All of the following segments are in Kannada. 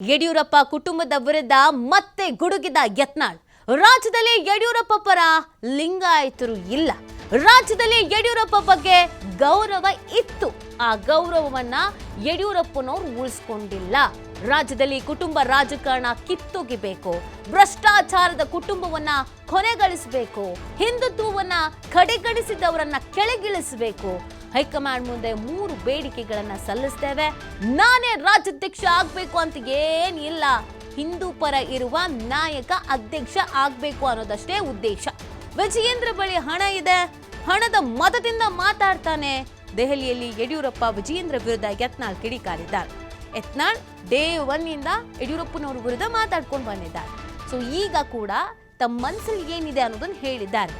ಯಡಿಯೂರಪ್ಪ ಕುಟುಂಬದ ವಿರುದ್ಧ ಮತ್ತೆ ಗುಡುಗಿದ ಯತ್ನಾಳ್. ರಾಜ್ಯದಲ್ಲಿ ಯಡಿಯೂರಪ್ಪ ಪರ ಲಿಂಗಾಯತರು ಇಲ್ಲ. ರಾಜ್ಯದಲ್ಲಿ ಯಡಿಯೂರಪ್ಪ ಬಗ್ಗೆ ಗೌರವ ಇತ್ತು. ಆ ಗೌರವವನ್ನ ಯಡಿಯೂರಪ್ಪನವರು ಉಳಿಸಿಕೊಂಡಿಲ್ಲ. ರಾಜ್ಯದಲ್ಲಿ ಕುಟುಂಬ ರಾಜಕಾರಣ ಕಿತ್ತೊಗಿಬೇಕು. ಭ್ರಷ್ಟಾಚಾರದ ಕುಟುಂಬವನ್ನ ಕೊನೆಗಳಿಸಬೇಕು. ಹಿಂದುತ್ವವನ್ನ ಕಡೆಗಣಿಸಿದವರನ್ನ ಕೆಳಗಿಳಿಸಬೇಕು. ಹೈಕಮಾಂಡ್ ಮುಂದೆ 3 ಬೇಡಿಕೆಗಳನ್ನ ಸಲ್ಲಿಸ್ತೇವೆ. ನಾನೇ ರಾಜ್ಯಾಧ್ಯಕ್ಷ ಆಗ್ಬೇಕು ಅಂತ ಏನಿಲ್ಲ. ಹಿಂದೂ ಪರ ಇರುವ ನಾಯಕ ಅಧ್ಯಕ್ಷ ಆಗ್ಬೇಕು ಅನ್ನೋದಷ್ಟೇ ಉದ್ದೇಶ. ವಿಜಯೇಂದ್ರ ಬಳಿ ಹಣ ಇದೆ, ಹಣದ ಮತದಿಂದ ಮಾತಾಡ್ತಾನೆ. ದೆಹಲಿಯಲ್ಲಿ ಯಡಿಯೂರಪ್ಪ ವಿಜಯೇಂದ್ರ ವಿರುದ್ಧ ಯತ್ನಾಳ್ ಕಿಡಿಕಾರಿದ್ದಾರೆ. ಯತ್ನಾಳ್ ಡೇ 1 ಇಂದ ಯಡಿಯೂರಪ್ಪನವ್ರ ವಿರುದ್ಧ ಮಾತಾಡ್ಕೊಂಡು ಬಂದಿದ್ದಾರೆ. ಸೊ ಈಗ ಕೂಡ ತಮ್ಮ ಮನಸ್ಸಲ್ಲಿ ಏನಿದೆ ಅನ್ನೋದನ್ನ ಹೇಳಿದ್ದಾರೆ.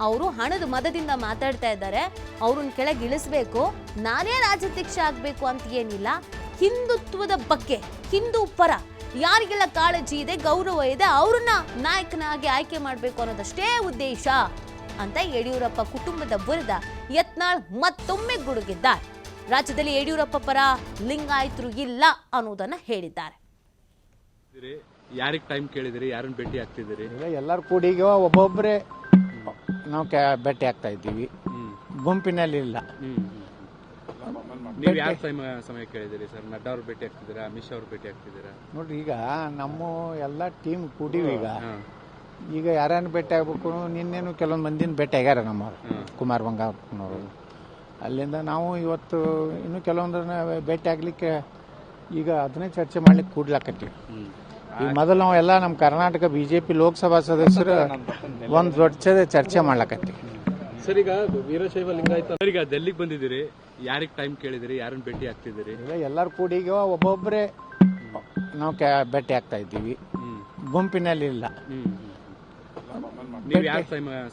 ಅವರು ಹಣದ ಮತದಿಂದ ಮಾತಾಡ್ತಾ ಇದ್ದಾರೆ. ಅವ್ರನ್ನ ಕೆಳಗೆ ಇಳಿಸ್ಬೇಕು, ನಾನೇ ರಾಜ್ಯಾಧ್ಯಕ್ಷ ಆಗ್ಬೇಕು ಅಂತ ಏನಿಲ್ಲ. ಹಿಂದುತ್ವದ ಬಗ್ಗೆ, ಹಿಂದೂ ಪರ ಯಾರಿಗೆಲ್ಲ ಕಾಳಜಿ ಇದೆ, ಗೌರವ ಇದೆ, ಅವ್ರನ್ನ ನಾಯಕನಾಗಿ ಆಯ್ಕೆ ಮಾಡಬೇಕು ಅನ್ನೋದಷ್ಟೇ ಉದ್ದೇಶ ಅಂತ ಯಡಿಯೂರಪ್ಪ ಕುಟುಂಬದ ವಿರುದ್ಧ ಯತ್ನಾಳ್ ಮತ್ತೊಮ್ಮೆ ಗುಡುಗಿದ್ದಾರೆ. ರಾಜ್ಯದಲ್ಲಿ ಯಡಿಯೂರಪ್ಪ ಪರ ಲಿಂಗಾಯತರು ಇಲ್ಲ ಅನ್ನೋದನ್ನ ಹೇಳಿದ್ದಾರೆ. ಯಾರಿಗೆ ಟೈಮ್ ಕೇಳಿದಿರಿ, ಯಾರನ್ನ ಭೇಟಿ ಆಗ್ತಿದ್ದೀರಿ? ಎಲ್ಲರೂ ಕೂಡಿ ಒಬ್ಬೊಬ್ಬರೇ ನಾವು ಭೇಟಿ ಆಗ್ತಾ ಇದ್ದೀವಿ, ಗುಂಪಿನಲ್ಲಿ ಇಲ್ಲ. ನೀವು ಯಾವ ಸಮಯ ಕೇಳಿದಿರಿ ಸರ್? ನಡ್ಡಾ ಅವ್ರು ಭೇಟಿ ಆಗ್ತಿದ್ದೀರಾ, ಅಮಿತ್ ಶಾ ಅವ್ರು ಭೇಟಿ ಆಗ್ತಿದ್ದೀರಾ? ನೋಡ್ರಿ, ಈಗ ನಮ್ಮ ಎಲ್ಲ ಟೀಮ್ ಕೂಡಿವಿ. ಈಗ ಯಾರನ್ನ ಭೇಟಿ ಆಗ್ಬೇಕು, ನಿನ್ನೇನು ಕೆಲವೊಂದು ಮಂದಿನ ಭೇಟಿ ಆಗ್ಯಾರ ನಮ್ಮವ್ರು, ಕುಮಾರ್ ಬಂಗಾರಪ್ಪನವರು. ಅಲ್ಲಿಂದ ನಾವು ಇವತ್ತು ಇನ್ನು ಕೆಲವೊಂದನ್ನ ಭೇಟಿ ಆಗ್ಲಿಕ್ಕೆ ಈಗ ಅದನ್ನೇ ಚರ್ಚೆ ಮಾಡ್ಲಿಕ್ಕೆ ಕೂಡ್ಲಾಕತ್ತೀವಿ. ಈಗ ಮೊದಲು ನಾವು ಎಲ್ಲ ನಮ್ಮ ಕರ್ನಾಟಕ ಬಿಜೆಪಿ ಲೋಕಸಭಾ ಸದಸ್ಯರು ಒಂದು ದೊಡ್ಡ ಚರ್ಚೆ ಮಾಡ್ಲಕತ್ತೀವಿ. ಸರ್, ಈಗ ವೀರಶೈವ ಲಿಂಗಾಯತ ಈಗ ಡೆಲ್ಲಿಗೆ ಬಂದಿದ್ದೀರಿ, ಯಾರಿಗೆ ಟೈಮ್ ಕೇಳಿದಿರಿ, ಯಾರನ್ನ ಭೇಟಿ ಆಗ್ತಿದ್ದೀರಿ? ಎಲ್ಲರೂ ಕೂಡಿ ಒಬ್ಬೊಬ್ಬರೇ ನಾವು ಭೇಟಿ ಆಗ್ತಾ ಇದ್ದೀವಿ, ಗುಂಪಿನಲ್ಲಿ ಇಲ್ಲ. ನೀವು ಯಾವ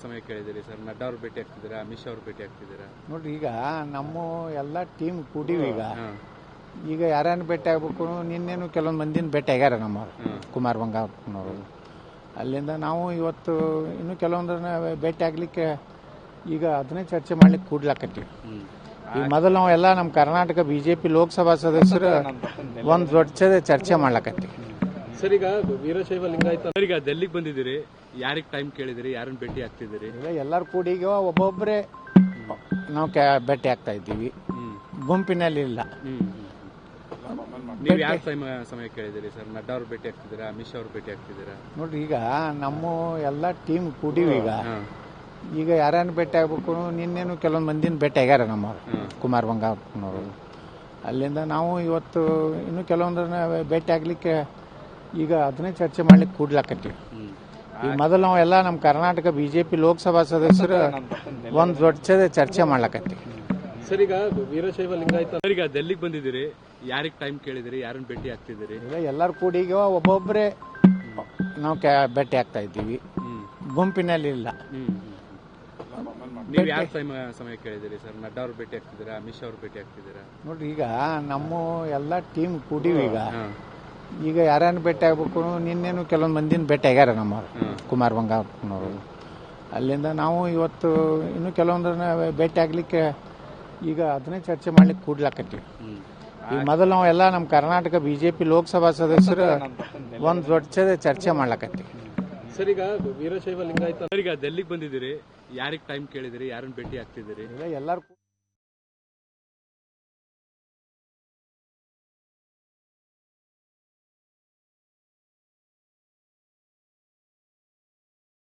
ಸಮಯ ಕೇಳಿದಿರಿ ಸರ್? ನಡ್ಡಾ ಅವ್ರು ಭೇಟಿ ಆಗ್ತಿದ್ದೀರಾ, ಅಮಿತ್ ಶಾ ಅವ್ರು ಭೇಟಿ ಆಗ್ತಿದ್ದೀರಾ? ನೋಡ್ರಿ, ಈಗ ನಮ್ಮ ಎಲ್ಲ ಟೀಮ್ ಕೂಡಿವಿ. ಈಗ ಯಾರನ್ನ ಭೇಟಿ ಆಗ್ಬೇಕು, ನಿನ್ನೇನು ಕೆಲವೊಂದು ಮಂದಿನ ಭೇಟಿ ಆಗ್ಯಾರ ನಮ್ಮವ್ರು, ಕುಮಾರ್ ಬಂಗಾರಪ್ಪನವರು. ಅಲ್ಲಿಂದ ನಾವು ಇವತ್ತು ಇನ್ನು ಕೆಲವೊಂದನ್ನ ಭೇಟಿ ಆಗ್ಲಿಕ್ಕೆ ಈಗ ಅದನ್ನೇ ಚರ್ಚೆ ಮಾಡ್ಲಿಕ್ಕೆ ಕೂಡ್ಲಾಕತ್ತೀವಿ. ಈಗ ಮೊದಲು ನಾವು ಎಲ್ಲ ನಮ್ಮ ಕರ್ನಾಟಕ ಬಿಜೆಪಿ ಲೋಕಸಭಾ ಸದಸ್ಯರು ಒಂದು ದೊಡ್ಡ ಚರ್ಚೆ ಮಾಡ್ಲಕತ್ತೀವಿ. ಸರ್, ಈಗ ವೀರಶೈವ ಲಿಂಗಾಯತ ಈಗ ಡೆಲ್ಲಿಗೆ ಬಂದಿದ್ದೀರಿ, ಯಾರಿಗೆ ಟೈಮ್ ಕೇಳಿದಿರಿ, ಯಾರನ್ನ ಭೇಟಿ ಆಗ್ತಿದ್ದೀರಿ? ಎಲ್ಲರೂ ಕೂಡಿ ಒಬ್ಬೊಬ್ಬರೇ ನಾವು ಭೇಟಿ ಆಗ್ತಾ ಇದ್ದೀವಿ, ಗುಂಪಿನಲ್ಲಿ ಇಲ್ಲ. ನೀವು ಯಾವ ಸಮಯ ಕೇಳಿದಿರಿ ಸರ್? ನಡ್ಡಾ ಅವ್ರು ಭೇಟಿ ಆಗ್ತಿದ್ದೀರಾ, ಅಮಿತ್ ಶಾ ಅವ್ರು ಭೇಟಿ ಆಗ್ತಿದ್ದೀರಾ? ನೋಡ್ರಿ, ಈಗ ನಮ್ಮ ಎಲ್ಲ ಟೀಮ್ ಕೂಡಿವಿ. ಈಗ ಯಾರನ್ನ ಭೇಟಿ ಆಗ್ಬೇಕು, ನಿನ್ನೇನು ಕೆಲವೊಂದು ಮಂದಿನ ಭೇಟಿ ಆಗ್ಯಾರ ನಮ್ಮವ್ರು, ಕುಮಾರ್ ಬಂಗಾರಪ್ಪನವರು. ಅಲ್ಲಿಂದ ನಾವು ಇವತ್ತು ಇನ್ನು ಕೆಲವೊಂದನ್ನ ಭೇಟಿ ಆಗ್ಲಿಕ್ಕೆ ಈಗ ಅದನ್ನೇ ಚರ್ಚೆ ಮಾಡ್ಲಿಕ್ಕೆ ಕೂಡ್ಲಾಕತ್ತೀವಿ. ಈಗ ಮೊದಲು ನಾವು ಎಲ್ಲ ನಮ್ಮ ಕರ್ನಾಟಕ ಬಿಜೆಪಿ ಲೋಕಸಭಾ ಸದಸ್ಯರು ಒಂದು ದೊಡ್ಡ ಚರ್ಚೆ ಮಾಡ್ಲಕತ್ತೀವಿ. ಸರ್, ಈಗ ವೀರಶೈವ ಲಿಂಗಾಯತ ಈಗ ಡೆಲ್ಲಿಗೆ ಬಂದಿದ್ದೀರಿ, ಯಾರಿಗೆ ಟೈಮ್ ಕೇಳಿದಿರಿ, ಯಾರನ್ನ ಭೇಟಿ ಆಗ್ತಿದ್ದೀರಿ? ಎಲ್ಲರೂ ಕೂಡಿ ಒಬ್ಬೊಬ್ಬರೇ ನಾವು ಭೇಟಿ ಆಗ್ತಾ ಇದ್ದೀವಿ, ಗುಂಪಿನಲ್ಲಿ ಇಲ್ಲ. ನೀವು ಯಾವ ಸಮಯ ಕೇಳಿದಿರಿ ಸರ್? ನಡ್ಡಾ ಅವ್ರು ಭೇಟಿ ಆಗ್ತಿದ್ದೀರಾ, ಅಮಿತ್ ಶಾ ಅವ್ರು ಭೇಟಿ ಆಗ್ತಿದ್ದೀರಾ? ನೋಡ್ರಿ, ಈಗ ನಮ್ಮ ಎಲ್ಲ ಟೀಮ್ ಕೂಡಿವಿ. ಈಗ ಯಾರನ್ನ ಭೇಟಿ ಆಗ್ಬೇಕು, ನಿನ್ನೇನು ಕೆಲವೊಂದು ಮಂದಿನ ಭೇಟಿ ಆಗ್ಯಾರ ನಮ್ಮವ್ರು, ಕುಮಾರ್ ಬಂಗಾರಪ್ಪನವರು. ಅಲ್ಲಿಂದ ನಾವು ಇವತ್ತು ಇನ್ನು ಕೆಲವೊಂದನ್ನ ಭೇಟಿ ಆಗ್ಲಿಕ್ಕೆ ಈಗ ಅದನ್ನೇ ಚರ್ಚೆ ಮಾಡ್ಲಿಕ್ಕೆ ಕೂಡ್ಲಾಕತ್ತೀವಿ. ಈಗ ಮೊದಲು ನಾವು ಎಲ್ಲ ನಮ್ಮ ಕರ್ನಾಟಕ ಬಿಜೆಪಿ ಲೋಕಸಭಾ ಸದಸ್ಯರು ಒಂದು ದೊಡ್ಡ ಚರ್ಚೆ ಮಾಡ್ಲಕತ್ತೀವಿ. ಸರ್, ಈಗ ವೀರಶೈವ ಲಿಂಗಾಯತ ಈಗ ಡೆಲ್ಲಿಗೆ ಬಂದಿದ್ದೀರಿ, ಯಾರಿಗೆ ಟೈಮ್ ಕೇಳಿದಿರಿ, ಯಾರನ್ನ ಭೇಟಿ ಆಗ್ತಿದ್ದೀರಿ? ಎಲ್ಲರೂ